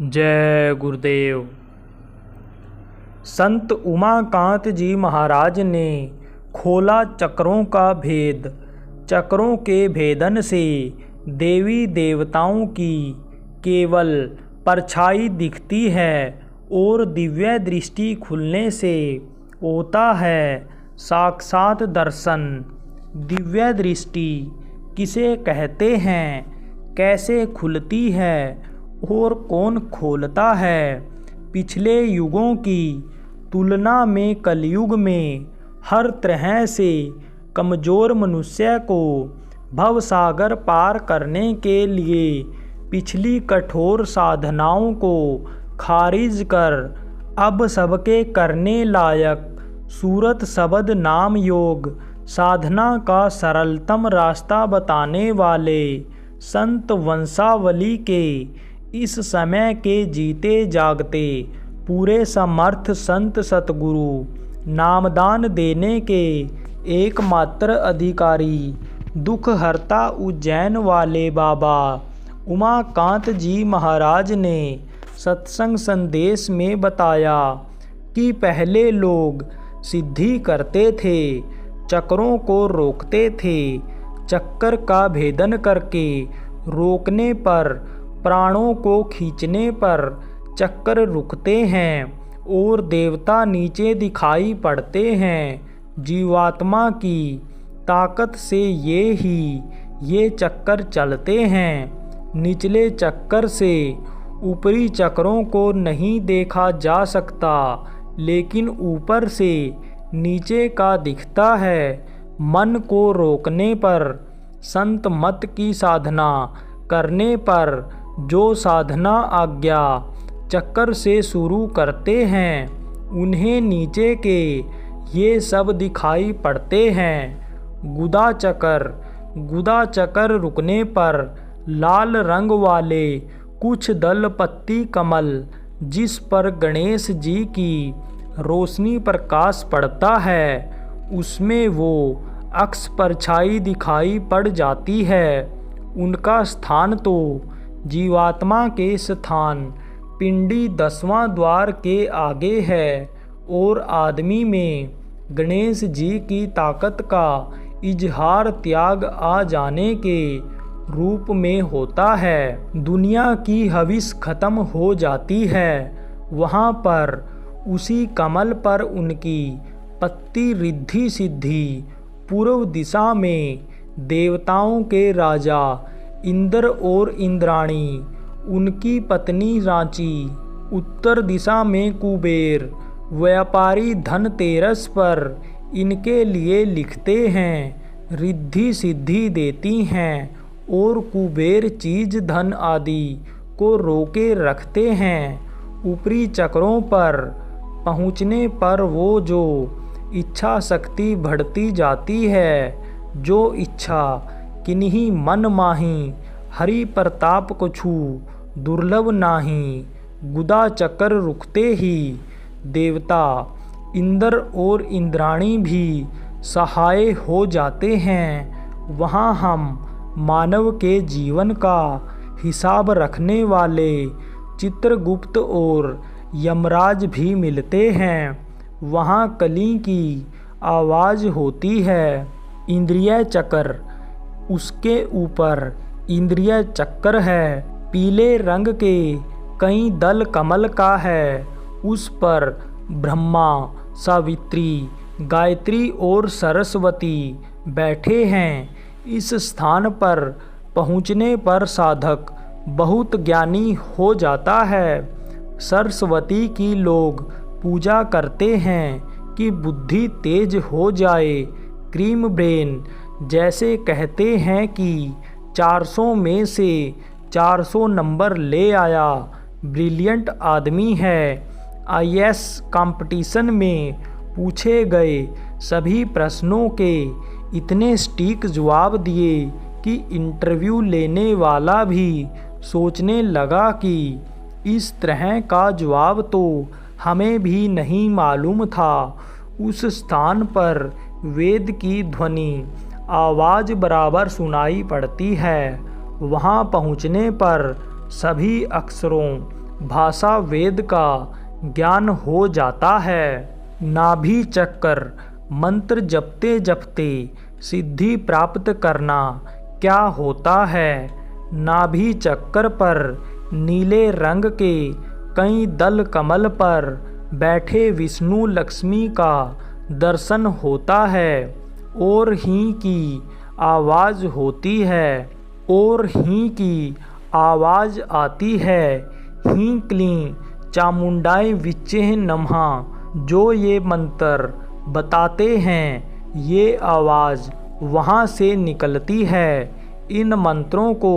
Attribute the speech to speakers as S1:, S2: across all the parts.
S1: जय गुरुदेव। संत उमाकांत जी महाराज ने खोला चक्रों का भेद। चक्रों के भेदन से देवी देवताओं की केवल परछाई दिखती है और दिव्य दृष्टि खुलने से होता है साक्षात दर्शन। दिव्य दृष्टि किसे कहते हैं, कैसे खुलती है और कौन खोलता है? पिछले युगों की तुलना में कलयुग में हर तरह से कमज़ोर मनुष्य को भवसागर पार करने के लिए पिछली कठोर साधनाओं को खारिज कर अब सबके करने लायक सूरत शब्द नाम योग साधना का सरलतम रास्ता बताने वाले संत वंशावली के इस समय के जीते जागते पूरे समर्थ संत सतगुरु नामदान देने के एकमात्र अधिकारी दुख हरता उज्जैन वाले बाबा उमाकांत जी महाराज ने सत्संग संदेश में बताया कि पहले लोग सिद्धि करते थे, चक्रों को रोकते थे। चक्कर का भेदन करके रोकने पर, प्राणों को खींचने पर चक्कर रुकते हैं और देवता नीचे दिखाई पड़ते हैं। जीवात्मा की ताकत से ये चक्कर चलते हैं। निचले चक्कर से ऊपरी चक्रों को नहीं देखा जा सकता, लेकिन ऊपर से नीचे का दिखता है। मन को रोकने पर, संत मत की साधना करने पर जो साधना आज्ञा चक्कर से शुरू करते हैं, उन्हें नीचे के ये सब दिखाई पड़ते हैं। गुदा चक्कर रुकने पर लाल रंग वाले कुछ दल पत्ती कमल जिस पर गणेश जी की रोशनी प्रकाश पड़ता है, उसमें वो अक्स परछाई दिखाई पड़ जाती है। उनका स्थान तो जीवात्मा के स्थान पिंडी 10वां द्वार के आगे है और आदमी में गणेश जी की ताकत का इजहार त्याग आ जाने के रूप में होता है। दुनिया की हविस खत्म हो जाती है, वहाँ पर उसी कमल पर उनकी पत्ती रिद्धि सिद्धि। पूर्व दिशा में देवताओं के राजा इंद्र और इंद्राणी, उनकी पत्नी रांची। उत्तर दिशा में कुबेर व्यापारी धनतेरस पर इनके लिए लिखते हैं, रिद्धि सिद्धि देती हैं और कुबेर चीज धन आदि को रोके रखते हैं। ऊपरी चक्रों पर पहुँचने पर वो जो इच्छा शक्ति बढ़ती जाती है, जो इच्छा किन्हीं मन माही, हरि प्रताप को छू दुर्लभ नाही। गुदा चक्कर रुकते ही देवता इंद्र और इंद्राणी भी सहाय हो जाते हैं। वहाँ हम मानव के जीवन का हिसाब रखने वाले चित्रगुप्त और यमराज भी मिलते हैं। वहाँ कली की आवाज़ होती है। इंद्रिय चक्र, उसके ऊपर इंद्रिय चक्र है। पीले रंग के कई दल कमल का है। उस पर ब्रह्मा, सावित्री, गायत्री और सरस्वती बैठे हैं। इस स्थान पर पहुँचने पर साधक बहुत ज्ञानी हो जाता है। सरस्वती की लोग पूजा करते हैं कि बुद्धि तेज हो जाए। क्रीम ब्रेन, जैसे कहते हैं कि 400 में से 400 नंबर ले आया, ब्रिलियंट आदमी है। IAS कंपटीशन में पूछे गए सभी प्रश्नों के इतने सटीक जवाब दिए कि इंटरव्यू लेने वाला भी सोचने लगा कि इस तरह का जवाब तो हमें भी नहीं मालूम था। उस स्थान पर वेद की ध्वनि आवाज़ बराबर सुनाई पड़ती है। वहाँ पहुँचने पर सभी अक्षरों भाषा वेद का ज्ञान हो जाता है। नाभि चक्कर मंत्र जपते जपते सिद्धि प्राप्त करना क्या होता है? नाभि चक्कर पर नीले रंग के कई दल कमल पर बैठे विष्णु लक्ष्मी का दर्शन होता है और ही की आवाज़ होती है और ही की आवाज़ आती है। ही क्लीं चामुंडाई विच्चे नमः। जो ये मंत्र बताते हैं ये आवाज़ वहाँ से निकलती है। इन मंत्रों को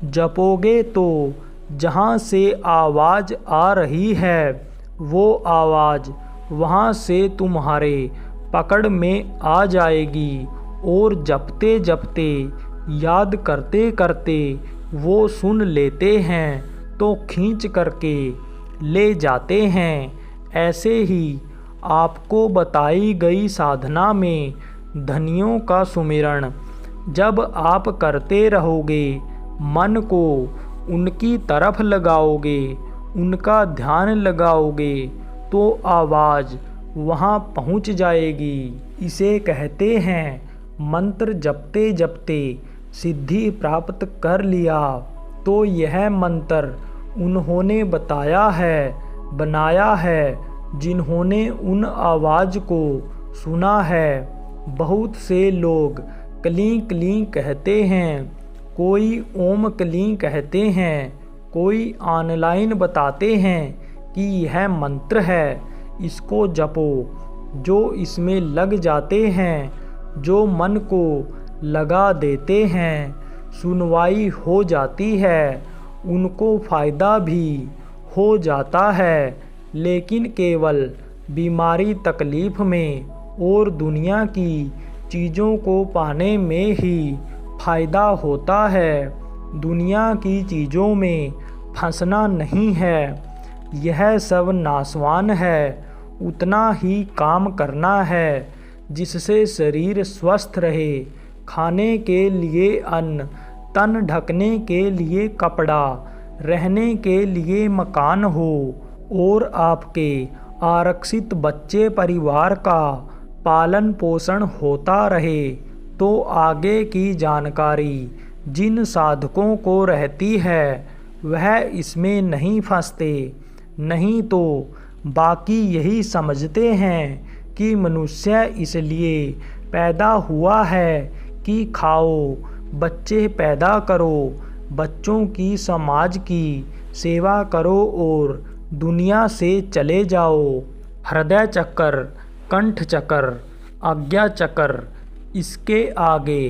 S1: जपोगे तो जहाँ से आवाज़ आ रही है वो आवाज़ वहाँ से तुम्हारे पकड़ में आ जाएगी और जपते जपते याद करते करते वो सुन लेते हैं तो खींच करके ले जाते हैं। ऐसे ही आपको बताई गई साधना में धनियों का सुमिरन जब आप करते रहोगे, मन को उनकी तरफ लगाओगे, उनका ध्यान लगाओगे तो आवाज़ वहाँ पहुँच जाएगी। इसे कहते हैं मंत्र जपते जपते सिद्धि प्राप्त कर लिया। तो यह मंत्र उन्होंने बताया है, बनाया है, जिन्होंने उन आवाज़ को सुना है। बहुत से लोग क्लीं क्लीं कहते हैं, कोई ओम क्लीं कहते हैं, कोई ऑनलाइन बताते हैं कि यह मंत्र है, इसको जपो। जो इसमें लग जाते हैं, जो मन को लगा देते हैं, सुनवाई हो जाती है, उनको फ़ायदा भी हो जाता है। लेकिन केवल बीमारी तकलीफ़ में और दुनिया की चीज़ों को पाने में ही फ़ायदा होता है। दुनिया की चीज़ों में फंसना नहीं है। यह सब नाशवान है। उतना ही काम करना है जिससे शरीर स्वस्थ रहे, खाने के लिए अन्न, तन ढकने के लिए कपड़ा, रहने के लिए मकान हो और आपके आरक्षित बच्चे परिवार का पालन पोषण होता रहे। तो आगे की जानकारी जिन साधकों को रहती है वह इसमें नहीं फंसते। नहीं तो बाकी यही समझते हैं कि मनुष्य इसलिए पैदा हुआ है कि खाओ, बच्चे पैदा करो, बच्चों की समाज की सेवा करो और दुनिया से चले जाओ। हृदय चक्र, कंठ चक्र, आज्ञा चक्र, इसके आगे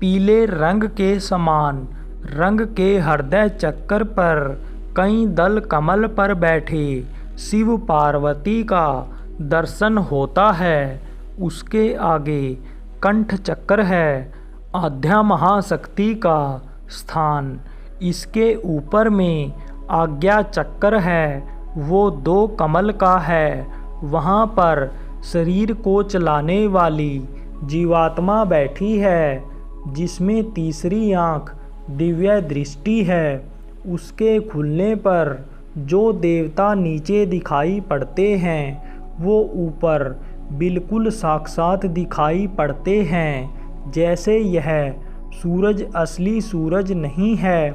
S1: पीले रंग के समान रंग के हृदय चक्र पर कई दल कमल पर बैठे शिव पार्वती का दर्शन होता है। उसके आगे कंठ चक्र है, आद्या महाशक्ति का स्थान। इसके ऊपर में आज्ञा चक्र है, वो 2 कमल का है। वहाँ पर शरीर को चलाने वाली जीवात्मा बैठी है, जिसमें तीसरी आँख दिव्य दृष्टि है। उसके खुलने पर जो देवता नीचे दिखाई पड़ते हैं वो ऊपर बिल्कुल साक्षात दिखाई पड़ते हैं। जैसे यह सूरज असली सूरज नहीं है,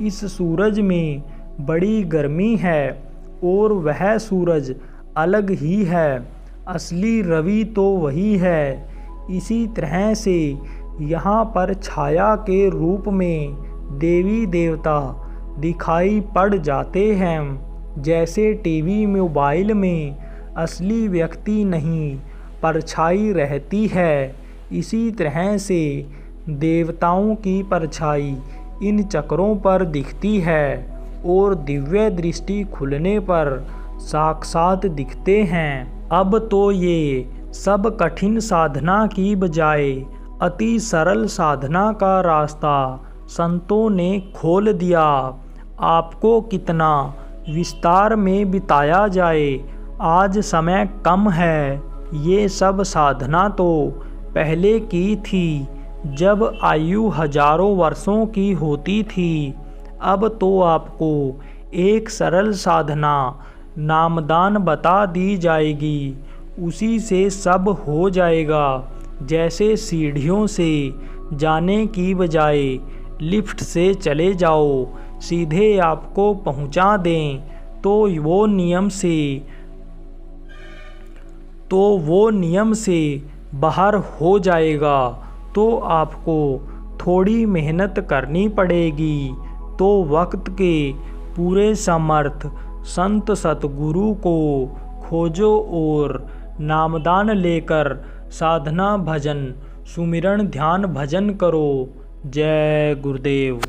S1: इस सूरज में बड़ी गर्मी है और वह सूरज अलग ही है। असली रवि तो वही है। इसी तरह से यहाँ पर छाया के रूप में देवी देवता दिखाई पड़ जाते हैं। जैसे टीवी मोबाइल में असली व्यक्ति नहीं परछाई रहती है, इसी तरह से देवताओं की परछाई इन चक्रों पर दिखती है और दिव्य दृष्टि खुलने पर साक्षात दिखते हैं। अब तो ये सब कठिन साधना की बजाय अति सरल साधना का रास्ता संतों ने खोल दिया। आपको कितना विस्तार में बिताया जाए, आज समय कम है। ये सब साधना तो पहले की थी, जब आयु हजारों वर्षों की होती थी। अब तो आपको एक सरल साधना नामदान बता दी जाएगी, उसी से सब हो जाएगा। जैसे सीढ़ियों से जाने की बजाय लिफ्ट से चले जाओ, सीधे आपको पहुंचा दें, तो वो नियम से बाहर हो जाएगा। तो आपको थोड़ी मेहनत करनी पड़ेगी। तो वक्त के पूरे समर्थ संत सतगुरु को खोजो और नामदान लेकर साधना भजन सुमिरन ध्यान भजन करो। जय गुरुदेव।